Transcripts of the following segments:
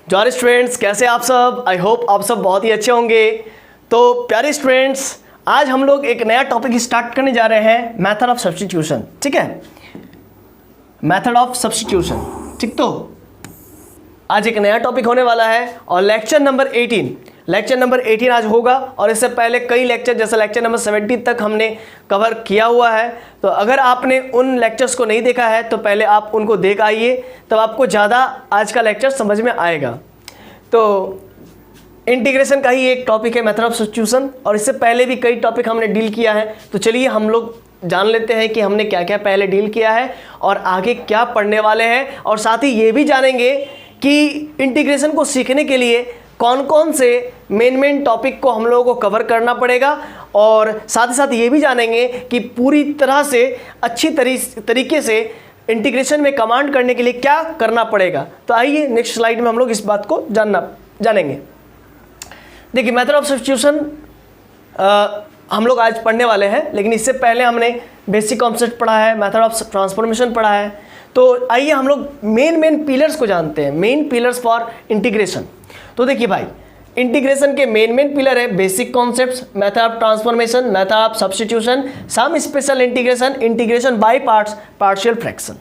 जॉरी students, कैसे आप सब? आई होप आप सब बहुत ही अच्छे होंगे। तो प्यारे स्टूडेंट्स, आज हम लोग एक नया टॉपिक स्टार्ट करने जा रहे हैं, मेथड ऑफ सब्स्टिट्यूशन। ठीक है, मेथड ऑफ सब्स्टिट्यूशन। ठीक, तो आज एक नया टॉपिक होने वाला है और लेक्चर नंबर 18 आज होगा। और इससे पहले कई लेक्चर जैसे लेक्चर नंबर 17 तक हमने कवर किया हुआ है। तो अगर आपने उन लेक्चर्स को नहीं देखा है तो पहले आप उनको देख आइए, तब आपको ज़्यादा आज का लेक्चर समझ में आएगा। तो इंटीग्रेशन का ही एक टॉपिक है मेथड ऑफ सब्स्टिट्यूशन, और इससे पहले भी कई टॉपिक हमने डील किया है। तो चलिए हम लोग जान लेते हैं कि हमने क्या क्या पहले डील किया है और आगे क्या पढ़ने वाले हैं, और साथ ही ये भी जानेंगे कि इंटीग्रेशन को सीखने के लिए कौन कौन से मेन टॉपिक को हम लोगों को कवर करना पड़ेगा, और साथ ही साथ ये भी जानेंगे कि पूरी तरह से अच्छी तरीके से इंटीग्रेशन में कमांड करने के लिए क्या करना पड़ेगा। तो आइए नेक्स्ट स्लाइड में हम लोग इस बात को जानेंगे। देखिए, मेथड ऑफ सब्स्टिट्यूशन हम लोग आज पढ़ने वाले हैं, लेकिन इससे पहले हमने बेसिक कॉन्सेप्ट पढ़ा है, मेथड ऑफ ट्रांसफॉर्मेशन पढ़ा है। तो आइए हम लोग मेन पिलर्स को जानते हैं, मेन पिलर्स फॉर इंटीग्रेशन। तो देखिए भाई, इंटीग्रेशन के मेन पिलर है basic concepts, method of transformation, method of substitution, some special integration, integration by parts, partial fraction.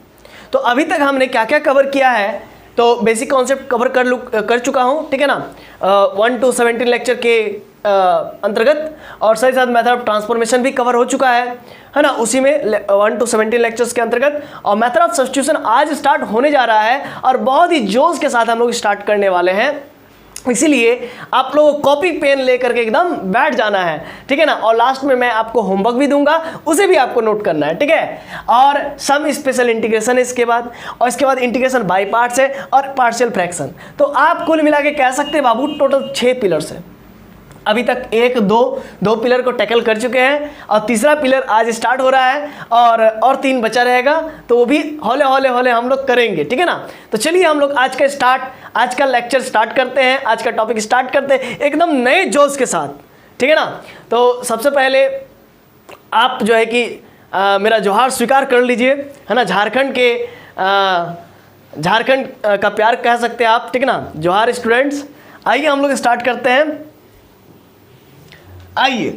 तो अभी तक हमने क्या क्या कवर किया है, तो बेसिक कॉन्सेप्ट कवर कर चुका हूँ, ठीक है ना, 1 to 17 लेक्चर के अंतर्गत, और साथ ही साथ मेथड ऑफ ट्रांसफॉर्मेशन भी कवर हो चुका है ना, उसी में 1 to 17 लेक्चर्स के अंतर्गत। और मेथड ऑफ सब्स्टिट्यूशन आज स्टार्ट होने जा रहा है और बहुत ही जोश के साथ हम लोग स्टार्ट करने वाले हैं। इसीलिए आप लोगों को कॉपी पेन लेकर के एकदम बैठ जाना है, ठीक है ना। और लास्ट में मैं आपको होमवर्क भी दूंगा, उसे भी आपको नोट करना है, ठीक है। और सम स्पेशल इंटीग्रेशन है इसके बाद, और इसके बाद इंटीग्रेशन बाय पार्ट्स है और पार्शियल फ्रैक्शन। तो आप कुल मिला के कह सकते हैं बाबू टोटल 6 पिलर्स है। अभी तक 1 2 पिलर को टैकल कर चुके हैं, और तीसरा पिलर आज स्टार्ट हो रहा है, और 3 बचा रहेगा, तो वो भी हौले हौले हम लोग करेंगे, ठीक है ना। तो चलिए हम लोग आज का लेक्चर स्टार्ट करते हैं, आज का टॉपिक स्टार्ट करते हैं एकदम नए जोश के साथ, ठीक है ना। तो सबसे पहले आप जो है कि मेरा जोहार स्वीकार कर लीजिए, है ना। झारखंड का प्यार कह सकते हैं आप, ठीक है ना। जोहार स्टूडेंट्स, आइए हम लोग स्टार्ट करते हैं। आइए,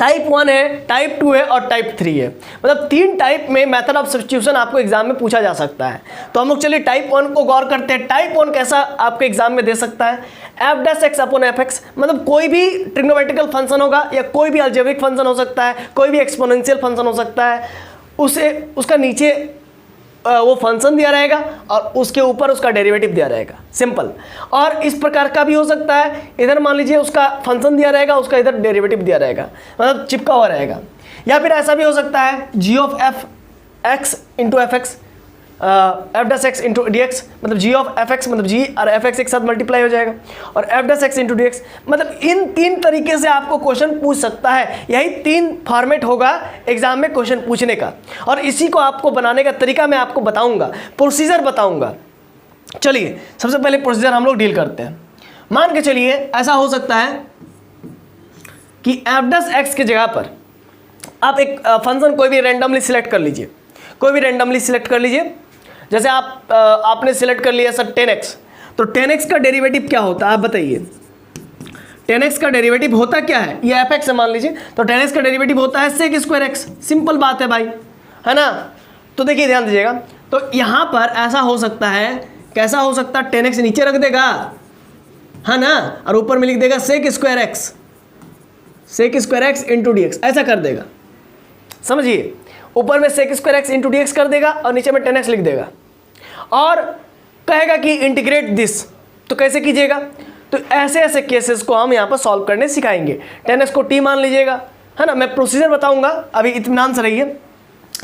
टाइप 1 है, टाइप 2 है और टाइप 3 है, मतलब 3 टाइप में मेथड ऑफ सब्स्टिट्यूशन आपको एग्जाम में पूछा जा सकता है। तो हम लोग चलिए टाइप 1 को गौर करते हैं। टाइप 1 कैसा आपके एग्जाम में दे सकता है, f'(x/f(x), मतलब कोई भी ट्रिग्नोमेट्रिकल फंक्शन होगा या कोई भी अलजेब्रिक फंक्शन हो सकता है, कोई भी एक्सपोनेंशियल फंक्शन हो सकता है, उसका नीचे वो फंक्शन दिया रहेगा और उसके ऊपर उसका डेरिवेटिव दिया रहेगा, सिंपल। और इस प्रकार का भी हो सकता है, इधर मान लीजिए उसका फंक्शन दिया रहेगा, उसका इधर डेरिवेटिव दिया रहेगा, मतलब चिपका हुआ रहेगा। या फिर ऐसा भी हो सकता है g(f(x)(f(x), f'(x)(dx), मतलब g(f(x), मतलब g और f(x) एक साथ मल्टीप्लाई हो जाएगा, और f'(x)(dx), मतलब इन 3 तरीके से आपको क्वेश्चन पूछ सकता है। यही 3 फॉर्मेट होगा एग्जाम में क्वेश्चन पूछने का, और इसी को आपको बनाने का तरीका मैं आपको बताऊंगा, प्रोसीजर बताऊंगा। चलिए सबसे पहले प्रोसीजर हम लोग डील करते हैं। मान के चलिए ऐसा हो सकता है कि f'(x) की जगह पर आप एक फंक्शन कोई भी रेंडमली सिलेक्ट कर लीजिए, जैसे आपने सिलेक्ट कर लिया सर 10x, तो 10x का डेरिवेटिव क्या होता है आप बताइए। 10x का डेरिवेटिव होता क्या है, ये f(x) है मान लीजिए, तो 10x का डेरिवेटिव होता है sec²x। सिंपल बात है भाई, है ना। तो देखिए ध्यान दीजिएगा, तो यहाँ पर ऐसा हो सकता है, कैसा हो सकता है, 10x नीचे रख देगा, है ना, और ऊपर में लिख देगा sec²x इंटू dx, ऐसा कर देगा, समझिए। ऊपर में sec²x इंटू dx कर देगा और नीचे में 10x लिख देगा, और कहेगा कि इंटीग्रेट दिस। तो कैसे कीजिएगा, तो ऐसे केसेस को हम यहाँ पर सॉल्व करने सिखाएंगे। 10x को t मान लीजिएगा, है ना, मैं प्रोसीजर बताऊंगा, अभी इत्मीनान से रहिए।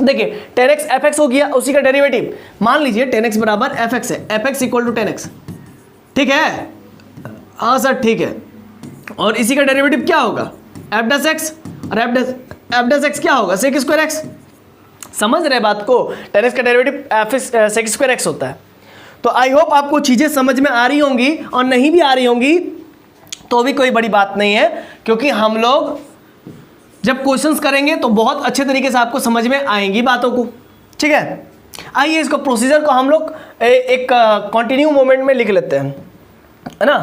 देखिए 10x f(x) हो गया, उसी का डेरिवेटिव मान लीजिए 10x बराबर f(x) है, f(x) इक्वल टू 10x, ठीक है, हाँ सर ठीक है। और इसी का डेरिवेटिव क्या होगा, f'(x), और f'(x) क्या होगा, sec²x। समझ रहे बात को, 10x का डेरिवेटिव sec²x होता है। तो आई होप आपको चीज़ें समझ में आ रही होंगी, और नहीं भी आ रही होंगी तो भी कोई बड़ी बात नहीं है, क्योंकि हम लोग जब क्वेश्चंस करेंगे तो बहुत अच्छे तरीके से आपको समझ में आएंगी बातों को, ठीक है। आइए इसको प्रोसीजर को हम लोग एक कंटिन्यू मोमेंट में लिख लेते हैं। है ना।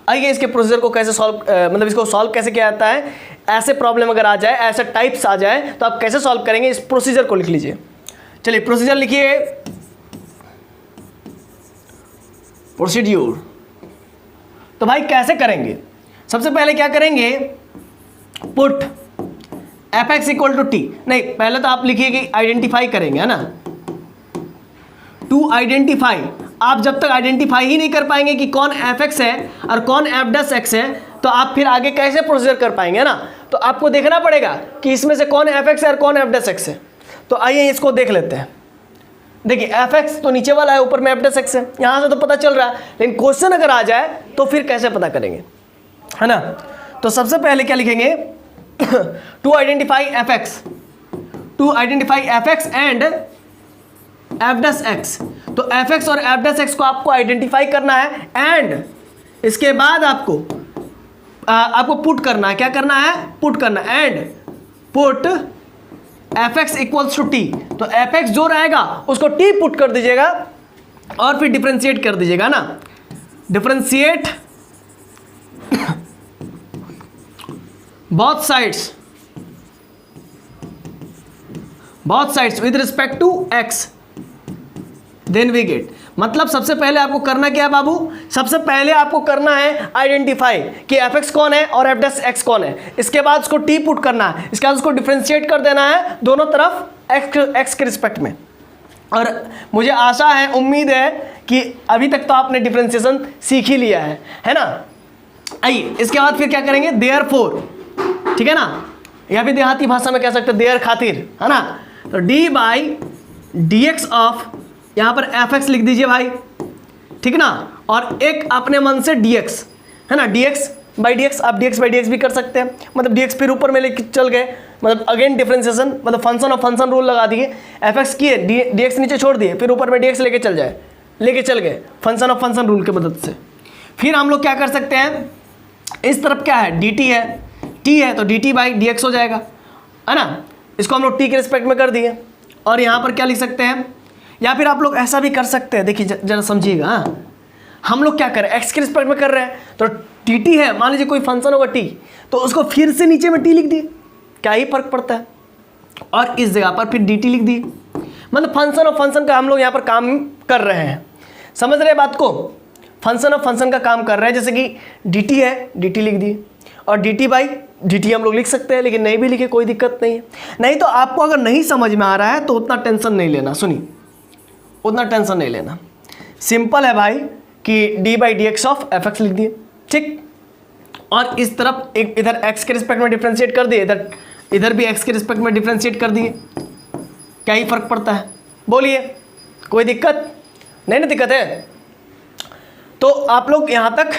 आइए इसके प्रोसीजर को कैसे सॉल्व, मतलब इसको सॉल्व कैसे किया जाता है, ऐसे प्रॉब्लम अगर आ जाए, ऐसे टाइप्स आ जाए तो आप कैसे सॉल्व करेंगे, इस प्रोसीजर को लिख लीजिए। चलिए प्रोसीजर लिखिए, प्रोसीड्यूर। तो भाई कैसे करेंगे, सबसे पहले क्या करेंगे, put fx equal to t, नहीं पहले तो आप लिखिए कि आइडेंटिफाई करेंगे, है ना। टू आइडेंटिफाई, आप जब तक आइडेंटिफाई ही नहीं कर पाएंगे कि कौन fx है और कौन f' है, तो आप फिर आगे कैसे प्रोसीजर कर पाएंगे, है ना। तो आपको देखना पड़ेगा कि इसमें से कौन fx है और कौन f' है। तो आइए इसको देख लेते हैं। देखिए fx तो नीचे वाला है, ऊपर में f' है, यहां से तो पता चल रहा है, लेकिन क्वेश्चन अगर आ जाए तो फिर कैसे पता करेंगे, है ना। तो सबसे पहले क्या लिखेंगे, to identify fx and f'। तो fx और f' को आपको आइडेंटिफाई करना है, एंड इसके बाद आपको पुट करना है, क्या करना है, पुट करना है, and put fx equals to t. तो fx जो रहेगा उसको t पुट कर दीजिएगा और फिर डिफरेंशिएट कर दीजिएगा ना, differentiate both sides with respect to x, then we get। मतलब सबसे पहले आपको करना क्या है बाबू, सबसे पहले आपको करना है आइडेंटिफाई कि fx कौन है और f' कौन है, इसके बाद उसको t पुट करना है, इसके बाद उसको डिफरेंशिएट कर देना है दोनों तरफ x के रिस्पेक्ट में। और मुझे आशा है, उम्मीद है कि अभी तक तो आपने डिफरेंशिएशन सीख ही लिया है ना। आइए इसके बाद फिर क्या करेंगे, देयरफॉर, ठीक है ना, या फिर देहाती भाषा में कह सकते हैं देयर खातिर, है ना। तो D by d x of, यहां पर fx लिख दीजिए भाई, ठीक ना, और एक अपने मन से dx, है ना, dx बाई डी एक्स, आप dx बाई डी एक्स भी कर सकते हैं, मतलब dx फिर ऊपर में लेके चल गए, मतलब अगेन डिफरेंशिएशन, मतलब फंक्शन ऑफ फंक्शन रूल लगा दिए, fx किए, dx नीचे छोड़ दिए, फिर ऊपर में dx लेके चल गए फंक्शन ऑफ फंक्शन रूल की मदद से। फिर हम लोग क्या कर सकते हैं, इस तरफ क्या है, dt है, t है, तो dt बाई डी एक्स हो जाएगा, है ना। इसको हम लोग t के रिस्पेक्ट में कर दिए, और यहाँ पर क्या लिख सकते हैं, या फिर आप लोग ऐसा भी कर सकते हैं, देखिए जरा समझिएगा। हम लोग क्या कर रहे हैं, x के रिस्पेक्ट में कर रहे हैं, तो dt है, मान लीजिए कोई फंक्शन होगा t, तो उसको फिर से नीचे में t लिख दिए, क्या ही फर्क पड़ता है, और इस जगह पर फिर dt लिख दिए, मतलब फंक्शन ऑफ फंक्शन का हम लोग यहाँ पर काम कर रहे हैं, समझ रहे बात को, फंक्शन ऑफ फंक्शन का काम कर रहे हैं। जैसे कि dt है, dt लिख दिए, और dt बाई dt हम लोग लिख सकते हैं, लेकिन नहीं भी लिखे कोई दिक्कत नहीं है। नहीं तो आपको अगर नहीं समझ में आ रहा है तो उतना टेंशन नहीं लेना, सुनिए, उतना टेंशन नहीं लेना, सिंपल है भाई कि d by d x of fx लिख दिए, ठीक, और इस तरफ एक इधर x के रिस्पेक्ट में डिफरेंशिएट कर दिए, इधर भी x के रिस्पेक्ट में डिफरेंशिएट कर दिए, क्या ही फर्क पड़ता है, बोलिए, कोई दिक्कत नहीं ना, दिक्कत है। तो आप लोग यहाँ तक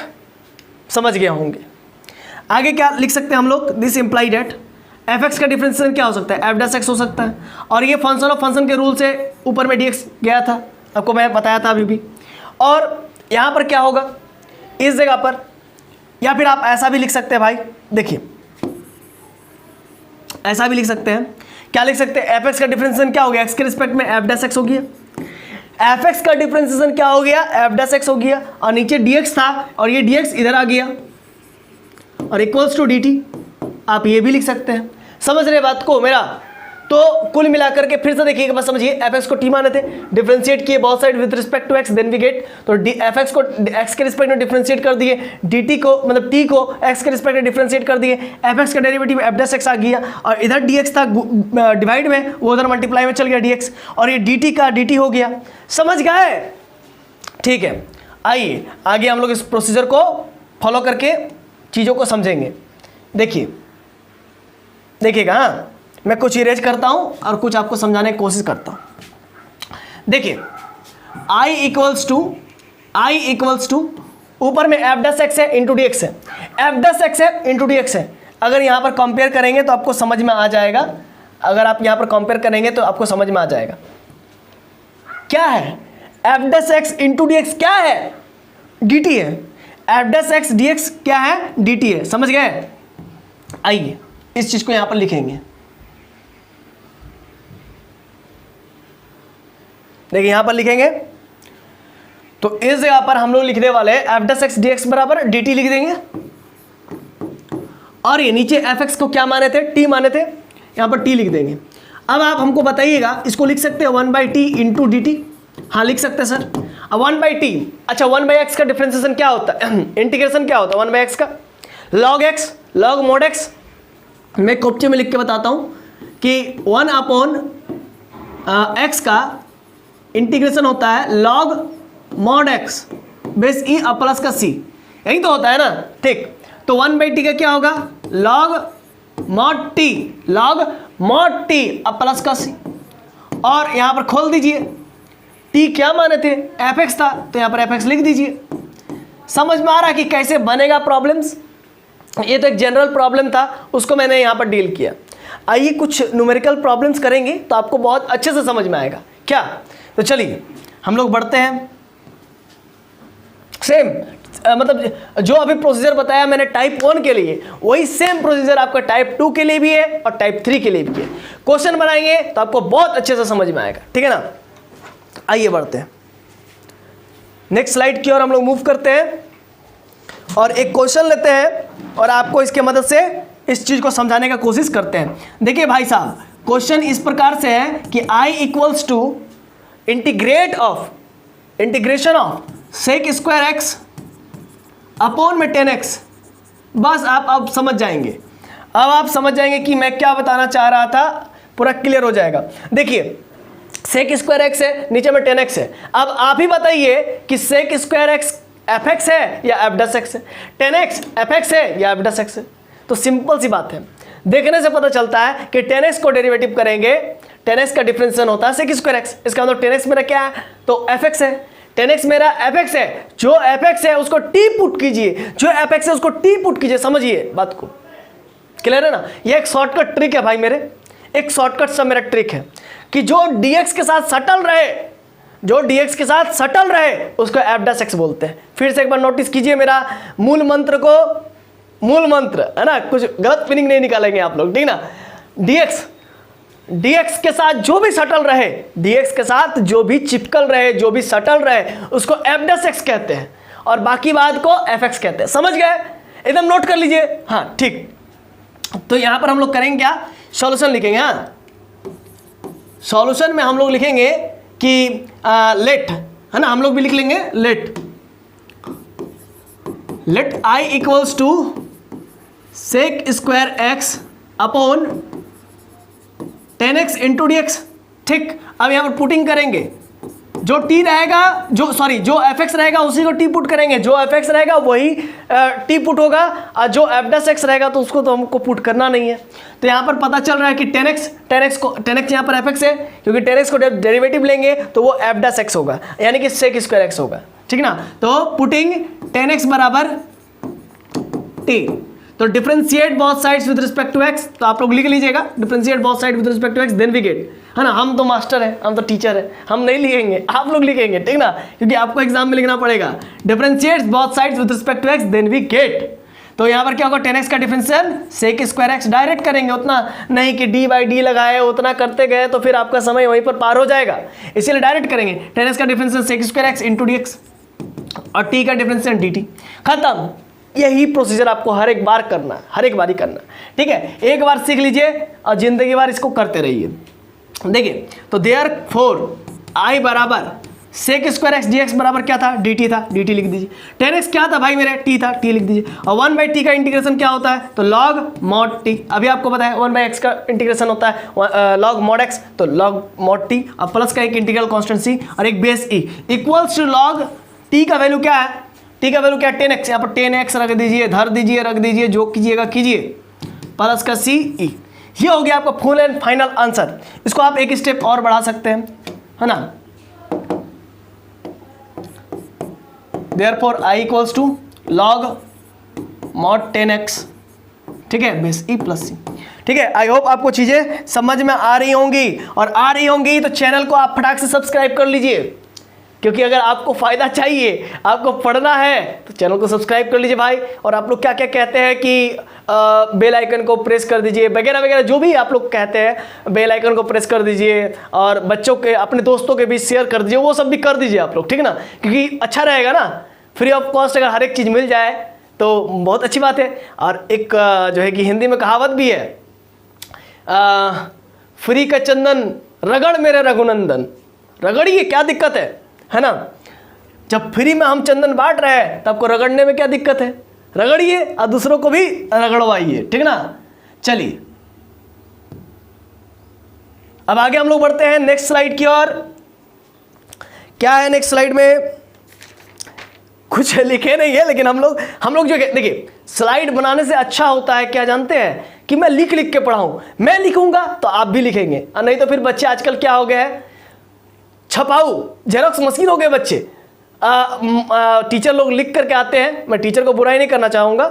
समझ गए होंगे। आगे क्या लिख सकते हैं हम लोग, दिस इम्प्लाई डेट fx का डिफरेंशिएशन क्या हो सकता है, f' हो सकता है, और ये फंक्शन ऑफ फंक्शन के रूल से ऊपर में dx गया था, आपको मैं बताया था अभी भी। और यहाँ पर क्या होगा इस जगह पर, या फिर आप ऐसा भी लिख सकते हैं भाई, देखिए ऐसा भी लिख सकते हैं, क्या लिख सकते हैं, fx का डिफरेंशिएशन क्या हो गया, x के रिस्पेक्ट में f' हो गया, fx का डिफरेंशिएशन क्या हो गया, f' हो गया, और नीचे dx था और ये dx इधर आ गया, और इक्वल्स टू dt, आप ये भी लिख सकते हैं, समझ रहे बात को मेरा। तो कुल मिलाकर के फिर से देखिएगा, बस समझिए, fx को t माने थे, डिफरेंशिएट किए both side with respect to x, then we get, तो fx को x के रिस्पेक्ट में डिफरेंशिएट कर दिए, dt को मतलब t को x के रिस्पेक्ट में डिफरेंशिएट कर दिए, fx का डेरिवेटिव f' आ गया, और इधर dx था डिवाइड में, वो उधर मल्टीप्लाई में चल गया dx, और ये dt का dt हो गया, समझ गए, ठीक है। आइए आगे हम लोग इस प्रोसीजर को फॉलो करके चीज़ों को समझेंगे। देखिएगा, हाँ, मैं कुछ इरेज करता हूं और कुछ आपको समझाने की कोशिश करता हूं। देखिए i इक्वल्स टू ऊपर में f' है इंटू dx है, f' है इंटू dx है। अगर यहाँ पर कंपेयर करेंगे तो आपको समझ में आ जाएगा, अगर आप यहाँ पर कंपेयर करेंगे तो आपको समझ में आ जाएगा क्या है, f' इंटू dx क्या है, dt है, f' dx क्या है, dt है, समझ गए। आइए इस चीज को यहां पर लिखेंगे, देखिए यहां पर लिखेंगे तो इस जगह पर हम लोग लिखने वाले हैं f' dx बराबर dt लिख देंगे। और ये नीचे fx को क्या माने थे, t माने थे, यहां पर t लिख देंगे। अब आप हमको बताइएगा, इसको लिख सकते हैं 1/t इंटू डी टी। हाँ लिख सकते हैं सर। अब 1/t, अच्छा 1/x का डिफरेंशिएशन क्या होता है, इंटीग्रेशन क्या होता है 1/x का, log x log mod x। मैं कोप्चे में लिख के बताता हूं कि 1/x का इंटीग्रेशन होता है log mod x base E plus का c, यही तो होता है ना, ठीक। तो 1/t का क्या होगा, log mod t प्लस का c। और यहां पर खोल दीजिए, t क्या माने थे, fx था, तो यहां पर fx लिख दीजिए। समझ में आ रहा है कि कैसे बनेगा प्रॉब्लम्स। ये तो एक जनरल प्रॉब्लम था, उसको मैंने यहां पर डील किया। आइए कुछ न्यूमेरिकल प्रॉब्लम्स करेंगे तो आपको बहुत अच्छे से समझ में आएगा क्या। तो चलिए हम लोग बढ़ते हैं। सेम मतलब जो अभी प्रोसीजर बताया मैंने टाइप 1 के लिए, वही सेम प्रोसीजर आपका टाइप 2 के लिए भी है और टाइप 3 के लिए भी है। क्वेश्चन बनाएंगे तो आपको बहुत अच्छे से समझ में आएगा, ठीक है ना। आइए बढ़ते हैं नेक्स्ट स्लाइड की ओर हम लोग मूव करते हैं और एक क्वेश्चन लेते हैं और आपको इसके मदद से इस चीज को समझाने का कोशिश करते हैं। देखिए भाई साहब, क्वेश्चन इस प्रकार से है कि i equals to integration of sec square x upon में 10x। बस आप अब समझ जाएंगे, अब आप समझ जाएंगे कि मैं क्या बताना चाह रहा था, पूरा क्लियर हो जाएगा। देखिए सेक स्क्वायर एक्स है, नीचे में 10x है। अब आप ही बताइए कि सेक स्क्वायर एक्स fx है या f' है, 10x fx है या f' है। तो सिंपल सी बात है, देखने से पता चलता है कि 10x को डेरिवेटिव करेंगे, 10x का डिफरेंशिएशन होता है सेक स्क्वायर एक्स। इसका मतलब 10x मेरा क्या है, तो fx है, 10x मेरा fx है। जो fx है उसको t पुट कीजिए, जो fx है उसको t पुट कीजिए। समझिए बात को, क्लियर है ना। ये एक शॉर्टकट ट्रिक है भाई मेरे, एक शॉर्टकट सा मेरा ट्रिक है कि जो dx के साथ सटल रहे, जो dx के साथ सटल रहे उसको f' बोलते हैं। फिर से एक बार नोटिस कीजिए मेरा मूल मंत्र को, मूल मंत्र है ना, कुछ गलत मीनिंग नहीं निकालेंगे आप लोग, ठीक ना। dx के साथ जो भी सटल रहे, dx के साथ जो भी चिपकल रहे, जो भी सटल रहे उसको f' कहते हैं और बाकी बात को fx कहते हैं। समझ गए, एकदम नोट कर लीजिए। हाँ ठीक, तो यहां पर हम लोग करेंगे क्या, सॉल्यूशन लिखेंगे। हाँ सॉल्यूशन में हम लोग लिखेंगे कि लेट, है ना, हम लोग भी लिख लेंगे let i equals to sec square x upon 10x into dx। ठीक, अब यहां पर पुटिंग करेंगे, जो t रहेगा, जो fx रहेगा उसी को t पुट करेंगे, जो fx रहेगा वही t पुट होगा, और जो f' रहेगा तो उसको तो हमको पुट करना नहीं है। तो यहाँ पर पता चल रहा है कि 10x यहाँ पर fx है, क्योंकि 10x को डेरिवेटिव लेंगे तो वो f' होगा, यानी कि सेक स्क्वायर x होगा, ठीक ना। तो पुटिंग 10x बराबर t, तो differentiate both sides with respect to x। तो आप लोग लिख लीजिएगा differentiate both side with respect to x, then we get, है ना। हम तो मास्टर हैं, हम तो टीचर हैं, हम नहीं लिखेंगे, आप लोग लिखेंगे, ठीक ना, क्योंकि आपको एग्जाम में लिखना पड़ेगा। Differentiate both sides with respect to x, then we get. तो यहाँ पर क्या होगा, 10x का differential sec square x direct करेंगे, उतना नहीं कि d/d लगाए, उतना करते गए तो फिर आपका समय वहीं पर पार हो जाएगा, इसीलिए डायरेक्ट करेंगे। 10x का differential sec square x into dx और t का डिफरेंशियल dt, खत्म। यही प्रोसीजर आपको हर एक बार करना, हर एक बार ही करना, ठीक है। एक बार सीख लीजिए और जिंदगी भर इसको करते रहिए। देखिए तो देयरफॉर i बराबर सेक स्क्वायर एक्स dx बराबर क्या था, dt था, dt लिख दीजिए। 10x क्या था भाई मेरे, t था, t लिख दीजिए। और 1/t का इंटीग्रेशन क्या होता है, तो log mod t। अभी आपको पता है 1/x का इंटीग्रेशन होता है log mod x, तो log mod t, और प्लस का एक इंटीग्रल कांस्टेंट c और एक base e equals to log t का वैल्यू क्या है, t का वैल्यू क्या है 10x, यहाँ पर 10x रख दीजिए, धर दीजिए, रख दीजिए, जो कीजिएगा कीजिए, प्लस का c e। ये हो गया आपका फुल एंड फाइनल आंसर। इसको आप एक स्टेप और बढ़ा सकते हैं, है ना। Therefore i equals to log mod 10x, ठीक है, बेस e प्लस c, ठीक है। आई होप आपको चीजें समझ में आ रही होंगी, और आ रही होंगी तो चैनल को आप फटाक से सब्सक्राइब कर लीजिए, क्योंकि अगर आपको फ़ायदा चाहिए, आपको पढ़ना है, तो चैनल को सब्सक्राइब कर लीजिए भाई। और आप लोग क्या क्या कहते हैं कि बेल आइकन को प्रेस कर दीजिए वगैरह वगैरह, जो भी आप लोग कहते हैं, बेल आइकन को प्रेस कर दीजिए और बच्चों के, अपने दोस्तों के बीच शेयर कर दीजिए, वो सब भी कर दीजिए आप लोग, ठीक है ना, क्योंकि अच्छा रहेगा ना। फ्री ऑफ कॉस्ट अगर हर एक चीज़ मिल जाए तो बहुत अच्छी बात है। और एक जो है कि हिंदी में कहावत भी है, फ्री का चंदन रगड़ मेरे रघुनंदन। रगड़िए, क्या दिक्कत है ना। जब फ्री में हम चंदन बांट रहे हैं तो आपको रगड़ने में क्या दिक्कत है। रगड़िए और दूसरों को भी रगड़वाइए, ठीक ना। चलिए अब आगे हम लोग बढ़ते हैं नेक्स्ट स्लाइड की ओर। क्या है नेक्स्ट स्लाइड में, कुछ लिखे नहीं है, लेकिन हम लोग जो देखिए, स्लाइड बनाने से अच्छा होता है क्या जानते हैं, कि मैं लिख लिख के पढ़ाऊं। मैं लिखूंगा तो आप भी लिखेंगे, और नहीं तो फिर बच्चे आजकल क्या हो गए हैं, छपाऊ जेरोक्स मशीन हो गए बच्चे। टीचर लोग लिख करके आते हैं, मैं टीचर को बुराई नहीं करना चाहूँगा,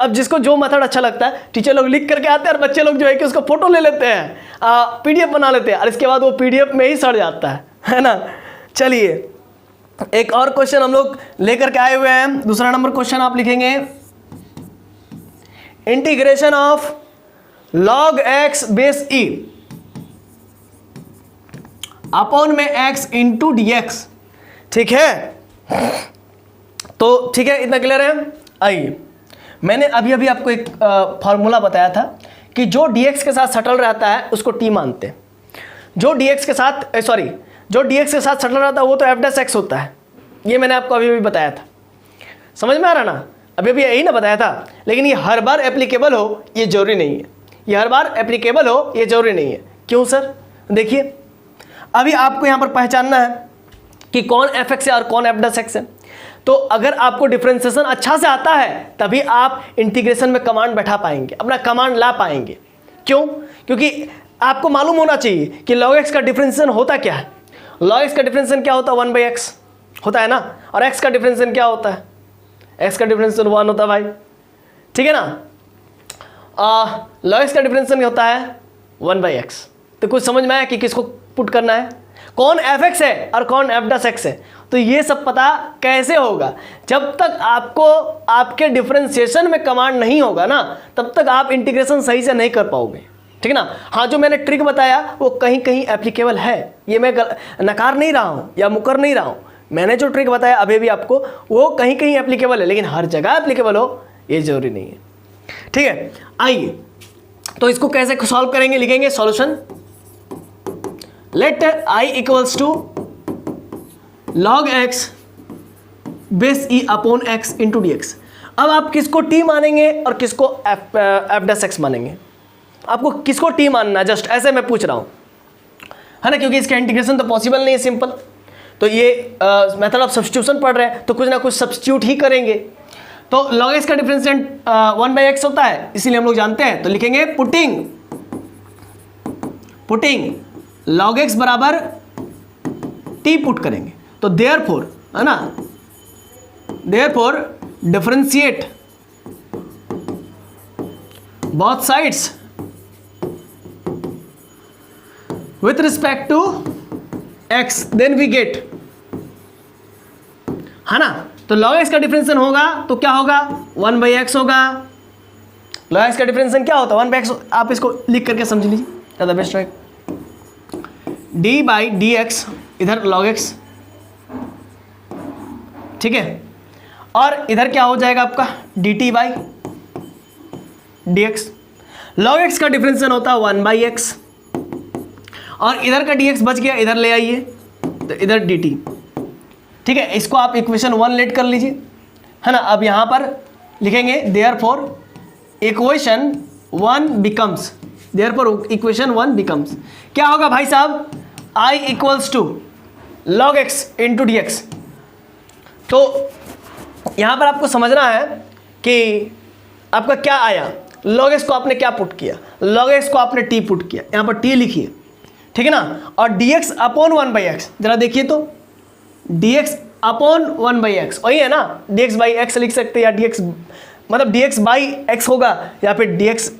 अब जिसको जो मेथड अच्छा लगता है, टीचर लोग लिख करके आते हैं और बच्चे लोग जो है कि उसको फोटो ले लेते हैं, पीडीएफ बना लेते हैं, और इसके बाद वो पीडीएफ में ही सड़ जाता है ना। चलिए एक और क्वेश्चन हम लोग लेकर के आए हुए हैं। दूसरा नंबर क्वेश्चन आप लिखेंगे, integration of log x base e upon में x इंटू dx, ठीक है। तो ठीक है, इतना क्लियर है। आइए, मैंने अभी अभी आपको एक फॉर्मूला बताया था कि जो dx के साथ सटल रहता है उसको t मानते हैं। जो dx के साथ सटल रहता है वो तो f' होता है। ये मैंने आपको अभी अभी बताया था, समझ में आ रहा ना। अभी अभी यही ना बताया था, लेकिन ये हर बार एप्लीकेबल हो ये जरूरी नहीं है। ये हर बार एप्लीकेबल हो ये जरूरी नहीं है। क्यों सर, देखिए अभी आपको यहाँ पर पहचानना है कि कौन fx है और कौन f' है। तो अगर आपको डिफरेंशिएशन अच्छा से आता है तभी आप इंटीग्रेशन में कमांड बैठा पाएंगे, अपना कमांड ला पाएंगे। क्यों, क्योंकि आपको मालूम होना चाहिए कि log x का डिफरेंशिएशन होता क्या है। log x का डिफरेंशिएशन क्या होता है, 1/x होता है ना। और x का डिफरेंशिएशन क्या होता है, x का डिफरेंशिएशन 1 होता है भाई, ठीक है ना। log x का डिफरेंशिएशन होता है 1/x। तो कुछ समझ में आया कि किसको पुट करना है, कौन fx है और कौन f' है। तो ये सब पता कैसे होगा, जब तक आपको आपके डिफरेंशिएशन में कमांड नहीं होगा ना, तब तक आप इंटीग्रेशन सही से नहीं कर पाओगे, ठीक है ना। हाँ, जो मैंने ट्रिक बताया वो कहीं कहीं एप्लीकेबल है, ये मैं नकार नहीं रहा हूँ या मुकर नहीं रहा हूँ। मैंने जो ट्रिक बताया अभी भी आपको, वो कहीं कहीं एप्लीकेबल है, लेकिन हर जगह एप्लीकेबल हो ये जरूरी नहीं है, ठीक है। आइए तो इसको कैसे सॉल्व करेंगे, लिखेंगे solution, let i equals to log x base e upon x into dx। अब आप किसको t मानेंगे और किसको f' मानेंगे, आपको किसको t मानना है, जस्ट ऐसे मैं पूछ रहा हूं, है ना, क्योंकि इसका इंटीग्रेशन तो पॉसिबल नहीं है सिंपल। तो ये मेथड ऑफ सब्स्टिट्यूशन पढ़ रहे हैं तो कुछ ना कुछ सब्स्टिट्यूट ही करेंगे। तो log x का डिफरेंशिएंट 1/x होता है, इसीलिए हम लोग जानते हैं। तो लिखेंगे पुटिंग log x बराबर t पुट करेंगे। तो देयरफॉर, है ना, therefore differentiate both sides with respect to x, then we get, है ना। तो log x का डिफरेंशिएशन होगा तो क्या होगा, 1/x होगा। log x का डिफरेंशिएशन क्या होता है, 1/x। आप इसको लिख करके समझ लीजिए, ज़्यादा बेस्ट रहेगा। d/dx इधर log x, ठीक है, और इधर क्या हो जाएगा आपका dt/dx। log x का डिफरेंशिएशन होता है 1/x, और इधर का dx बच गया, इधर ले आइए तो इधर dt, ठीक है। इसको आप इक्वेशन 1 लेट कर लीजिए, है ना। अब यहां पर लिखेंगे therefore equation 1 becomes, therefore equation 1 becomes क्या होगा भाई साहब, i equals to log x into dx। तो यहां पर आपको समझना है कि आपका क्या आया, log x को आपने क्या पुट किया, log x को आपने t पुट किया, यहां पर t लिखिए, ठीक है ना। और dx अपॉन 1/x, जरा देखिए तो dx अपॉन 1/x वही है ना, dx बाई x लिख सकते हैं, या dx मतलब dx बाई x होगा, या फिर dx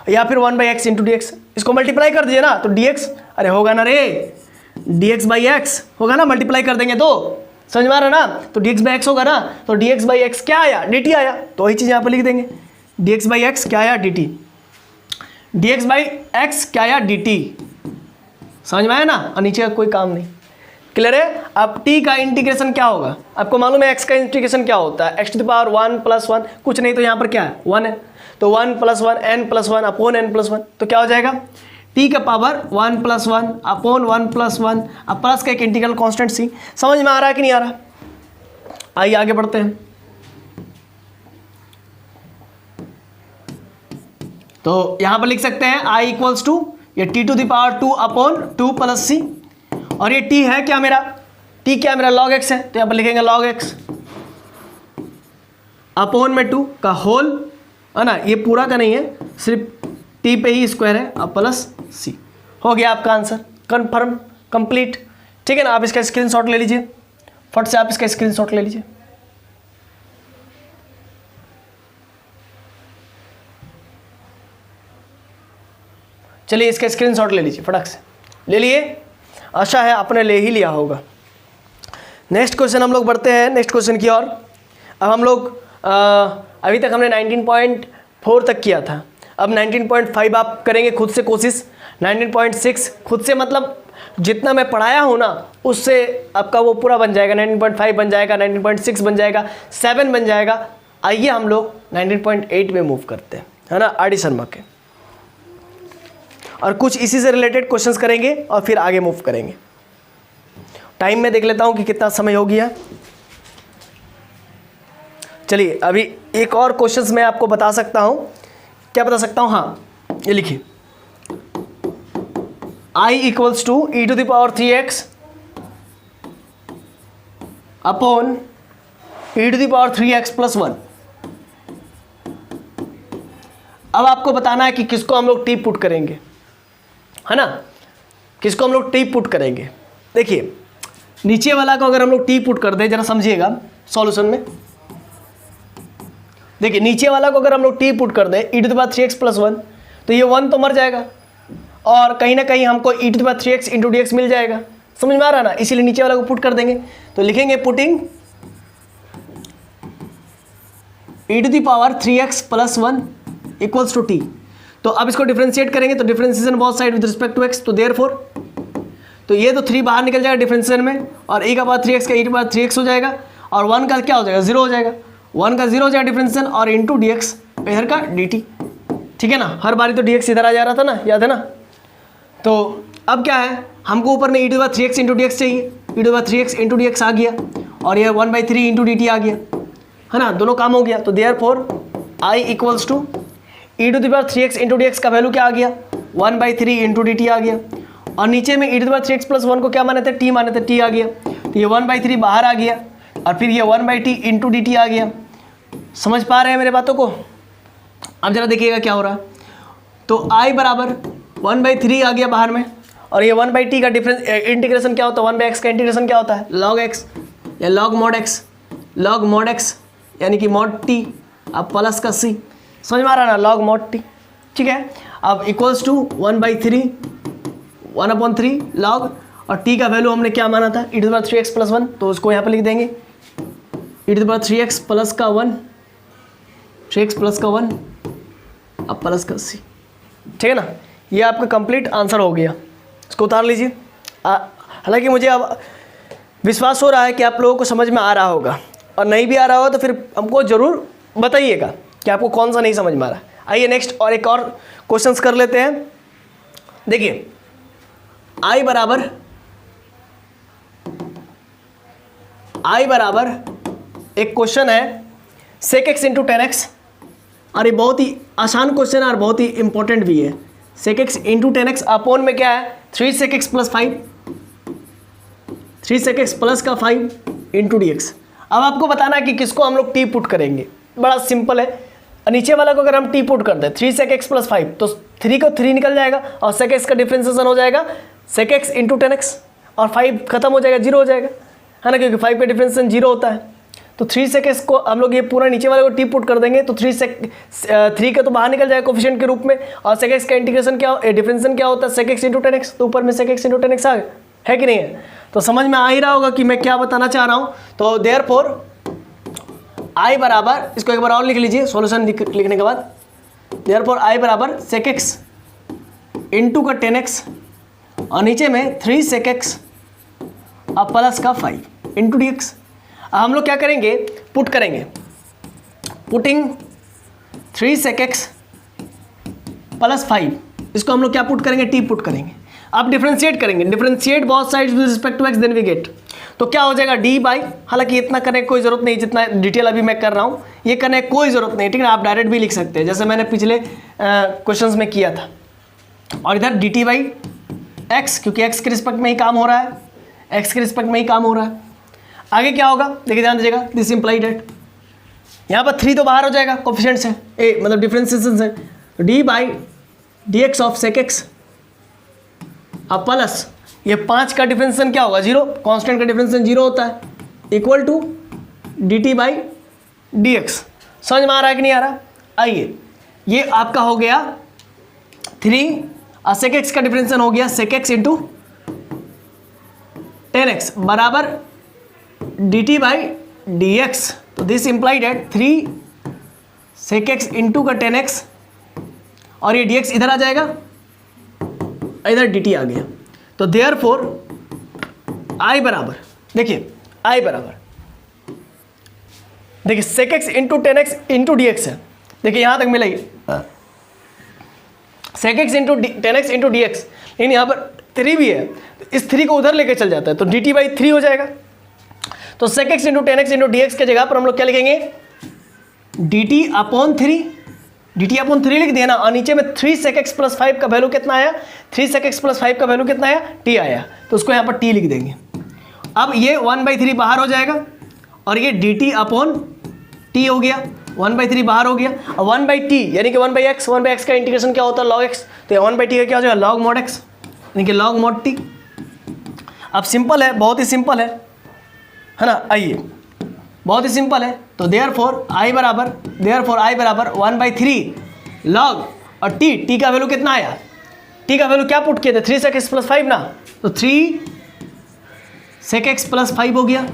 या फिर 1/x इंटू dx। इसको मल्टीप्लाई कर दीजिए ना तो dx, अरे होगा ना रे, dx बाई x होगा ना, मल्टीप्लाई कर देंगे तो समझ में आ रहा है ना। तो dx बाई एक्स होगा ना, तो dx बाई एक्स क्या आया, dt आया, तो वही चीज़ यहाँ पर लिख देंगे, dx बाई एक्स क्या आया, dt, dx बाई एक्स क्या आया, dt, समझ में आया ना। और नीचे का कोई काम नहीं, क्लियर है। अब t का इंटीग्रेशन क्या होगा, आपको मालूम है x का इंटीग्रेशन क्या होता है, x to the power 1 plus 1, कुछ नहीं तो यहाँ पर क्या है 1 है, तो 1 plus 1 n plus 1 upon n plus 1, तो क्या हो जाएगा t का पावर 1 प्लस 1 अपॉन 1 प्लस 1, अब प्लस का एक इंटीग्रल कांस्टेंट c। समझ में आ रहा है कि नहीं आ रहा। आइए आगे बढ़ते हैं। तो यहाँ पर लिख सकते हैं i इक्वल्स टू ये t to the power 2 upon 2 plus c, और ये t है क्या मेरा, t क्या मेरा log x है, तो यहाँ पर लिखेंगे log x अपॉन में 2 का होल है ना, ये पूरा का नहीं है, सिर्फ t पे ही स्क्वायर है, अब प्लस c। हो गया आपका आंसर, कन्फर्म, कंप्लीट, ठीक है ना। आप इसका स्क्रीनशॉट ले लीजिए, फट से आप इसका स्क्रीनशॉट ले लीजिए। चलिए इसका स्क्रीनशॉट ले लीजिए, फटाक से ले लिए, आशा है आपने ले ही लिया होगा। नेक्स्ट क्वेश्चन हम लोग बढ़ते हैं नेक्स्ट क्वेश्चन की ओर। अब हम लोग अभी तक हमने 19.4 तक किया था, अब 19.5 आप करेंगे खुद से कोशिश, 19.6 खुद से मतलब जितना मैं पढ़ाया हूँ ना उससे आपका वो पूरा बन जाएगा, 19.5 बन जाएगा, 19.6 बन जाएगा, 7 बन जाएगा। आइए हम लोग 19.8 में मूव करते हैं, है ना, आर डी शर्मा के, और कुछ इसी से रिलेटेड क्वेश्चंस करेंगे और फिर आगे मूव करेंगे। टाइम में देख लेता हूँ कि कितना समय हो गया। चलिए अभी एक और क्वेश्चंस मैं आपको बता सकता हूँ, क्या बता सकता हूँ, हाँ ये लिखिए, i equals to e to the power 3x upon e to the power 3x plus 1। अब आपको बताना है कि किसको हम लोग t पुट करेंगे, है ना, किसको हम लोग t पुट करेंगे। देखिए नीचे वाला को अगर हम लोग t पुट कर दें, जरा समझिएगा सॉल्यूशन में, देखिए नीचे वाला को अगर हम लोग t पुट कर दें e to the power 3x plus 1, तो ये 1 तो मर जाएगा और कहीं ना कहीं हमको e to the power 3x into dx मिल जाएगा। समझ में आ रहा ना, इसीलिए नीचे वाला को पुट कर देंगे, तो लिखेंगे putting e to the power 3x plus 1 equals to t। तो अब इसको डिफ्रेंशिएट करेंगे, तो differentiation both side with respect to x, तो देयरफॉर तो ये तो 3 बाहर निकल जाएगा डिफ्रेंशिएशन में, और e का पावर 3x का e टू पावर 3x हो जाएगा, और 1 का क्या हो जाएगा 0 हो जाएगा, 1 का 0 हो जाएगा डिफ्रेंशिएशन, और इंटू dx इधर का dt, ठीक है ना। हर बारी तो dx इधर आ जा रहा था ना, याद है ना। तो अब क्या है, हमको ऊपर में e to power 3x into dx चाहिए, e to power 3x into dx आ गया, और ये 1/3 इंटू dt आ गया, है ना, दोनों काम हो गया। तो therefore i equals to e to the power 3x into dx का वैल्यू क्या आ गया 1/3 इंटू dt आ गया, और नीचे में e to the power 3x plus 1 को क्या माने थे, t माने थे, t आ गया, तो ये 1/3 बाहर आ गया, और फिर ये 1/t इंटू dt आ गया। समझ पा रहे हैं मेरे बातों को। अब जरा देखिएगा क्या हो रहा है, तो i बराबर 1/3 आ गया बाहर में, और ये 1/t का डिफरेंस इंटीग्रेशन क्या होता है, 1/x का इंटीग्रेशन क्या होता है log x या log mod x यानी कि mod t, अब प्लस का c, समझ में आ रहा है ना, log mod t, ठीक है। अब इक्वल्स टू 1/3 1/3 log, और t का वैल्यू हमने क्या माना था e to the power 3x plus 1, तो उसको यहाँ पर लिख देंगे e to the power 3x plus का 1, 3x प्लस का 1 अब प्लस का c, ठीक है ना। ये आपका कंप्लीट आंसर हो गया, इसको उतार लीजिए। हालांकि मुझे अब विश्वास हो रहा है कि आप लोगों को समझ में आ रहा होगा, और नहीं भी आ रहा हो तो फिर हमको ज़रूर बताइएगा कि आपको कौन सा नहीं समझ में आ रहा है। आइए नेक्स्ट और एक और क्वेश्चंस कर लेते हैं। देखिए i बराबर एक क्वेश्चन है sec x इंटू 10x, और ये बहुत ही आसान क्वेश्चन है और बहुत ही इंपॉर्टेंट भी है। sec x into 10x upon में क्या है 3 sec x plus 5, 3 sec x plus का 5 इंटू dx। अब आपको बताना है कि किसको हम लोग t पुट करेंगे, बड़ा सिंपल है। नीचे वाला को अगर हम t पुट कर दें 3 sec x प्लस 5, तो 3 को 3 निकल जाएगा, और sec x का डिफ्रेंसिएशन हो जाएगा sec x इंटू 10x, और 5 खत्म हो जाएगा, 0 हो जाएगा, है ना, क्योंकि 5 का डिफ्रेंसिएशन 0 होता है। तो 3 sec x को हम लोग ये पूरा नीचे वाले को t पुट कर देंगे, तो 3 का तो बाहर निकल जाएगा कोफिशिएंट के रूप में, और sec x का इंटीग्रेशन क्या डिफरेंशिएशन क्या होता है sec x इंटू 10x, तो ऊपर में sec x इंटू 10x आ है कि नहीं है? तो समझ में आ ही रहा होगा कि मैं क्या बताना चाह रहा हूँ। तो देयरफॉर आई बराबर, इसको एक बार और लिख लीजिए सॉल्यूशन लिखने के बाद, देयरफॉर आई बराबर sec x इंटू का 10x और नीचे में 3 sec x अब प्लस का 5 इंटू डी एक्स। हम लोग क्या करेंगे, पुट करेंगे, पुटिंग 3 sec x प्लस 5, इसको हम लोग क्या पुट करेंगे, टी पुट करेंगे। अब डिफरेंशिएट करेंगे, differentiate both sides with respect to x, then we get, तो क्या हो जाएगा डी बाई, हालांकि इतना करने की कोई ज़रूरत नहीं, जितना डिटेल अभी मैं कर रहा हूँ ये करने की कोई ज़रूरत नहीं, ठीक है ना। आप डायरेक्ट भी लिख सकते हैं जैसे मैंने पिछले क्वेश्चंस में किया था। और इधर डी टी बाई एक्स, क्योंकि एक्स के रिस्पेक्ट में ही काम हो रहा है, एक्स के रिस्पेक्ट में ही काम हो रहा है। आगे क्या होगा देखिए, ध्यान दीजिएगा, दिस इम्प्लाइड डेट, यहाँ पर 3 तो बाहर हो जाएगा कोफिशिएंट से, मतलब डिफरेंशिएशन से, d by d x of sec x अब प्लस ये 5 का डिफरेंशिएशन क्या होगा, 0, कांस्टेंट का डिफरेंशिएशन 0 होता है, equal to d t by d x. समझ में आ रहा है कि नहीं आ रहा? आइए, ये आपका हो गया 3 और सेक एक्स का डिफरेंशिएशन हो गया सेक एक्स इंटू 10x बराबर d t by d x. तो this implied at 3 sec x into का 10x और ये dx इधर आ जाएगा, इधर dt आ गया। तो देयरफॉर i बराबर, देखिए i बराबर, देखिए sec x into 10x into d x है, देखिए यहां तक मिला ही sec x into 10x into d x, लेकिन यहाँ पर 3 भी है, इस 3 को उधर लेके चल जाता है तो dt बाई 3 हो जाएगा। तो sec x into 10x into d x के जगह पर हम लोग क्या लिखेंगे, dt अपॉन 3, dt अपॉन 3 लिख दिया ना, और नीचे में 3 sec x प्लस 5 का वैल्यू कितना आया, 3 sec x प्लस 5 का वैल्यू कितना आया, t आया, तो उसको यहाँ पर t लिख देंगे। अब ये 1/3 बाहर हो जाएगा और ये dt अपॉन t हो गया, 1/3 बाहर हो गया, और 1/t यानी कि 1/x का इंटीग्रेशन क्या होता है, log x, तो 1/t का क्या हो जाएगा, log mod x यानी कि log mod t। अब सिंपल है, बहुत ही सिंपल है ना, आइए बहुत ही सिंपल है। तो देयरफॉर i बराबर 1/3 log और t का वैल्यू कितना आया, t का वैल्यू क्या पुट किए थे, 3 sec x प्लस 5 ना, तो 3 sec x प्लस 5 हो गया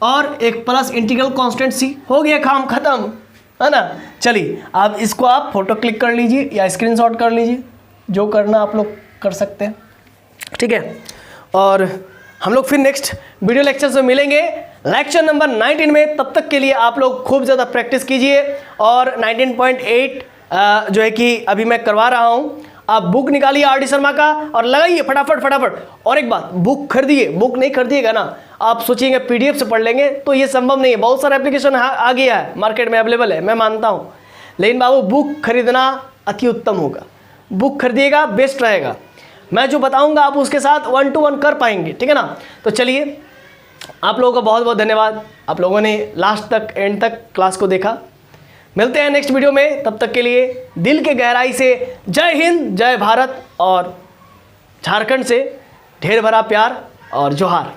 और एक प्लस इंटीग्रल कांस्टेंट c, हो गया काम खत्म, है ना। चलिए अब इसको आप फोटो क्लिक कर लीजिए या स्क्रीनशॉट कर लीजिए, जो करना आप लोग कर सकते हैं, ठीक है। और हम लोग फिर नेक्स्ट वीडियो लेक्चर से मिलेंगे लेक्चर नंबर 19 में। तब तक के लिए आप लोग खूब ज़्यादा प्रैक्टिस कीजिए और 19.8 जो है कि अभी मैं करवा रहा हूँ, आप बुक निकालिए आर डी शर्मा का और लगाइए फटाफट। और एक बात, बुक खरीदिए, बुक नहीं खरीदिएगा ना आप सोचिएगा पीडीएफ से पढ़ लेंगे, तो ये संभव नहीं है। बहुत सारा एप्लीकेशन आ गया है, मार्केट में अवेलेबल है, मैं मानता हूँ, लेकिन बाबू बुक खरीदना अति उत्तम होगा, बुक खरीदिएगा बेस्ट रहेगा। मैं जो बताऊंगा आप उसके साथ 1 to 1 कर पाएंगे, ठीक है ना। तो चलिए आप लोगों का बहुत बहुत धन्यवाद, आप लोगों ने लास्ट तक एंड तक क्लास को देखा। मिलते हैं नेक्स्ट वीडियो में, तब तक के लिए दिल के गहराई से जय हिंद, जय भारत और झारखंड से ढेर भरा प्यार और जोहार।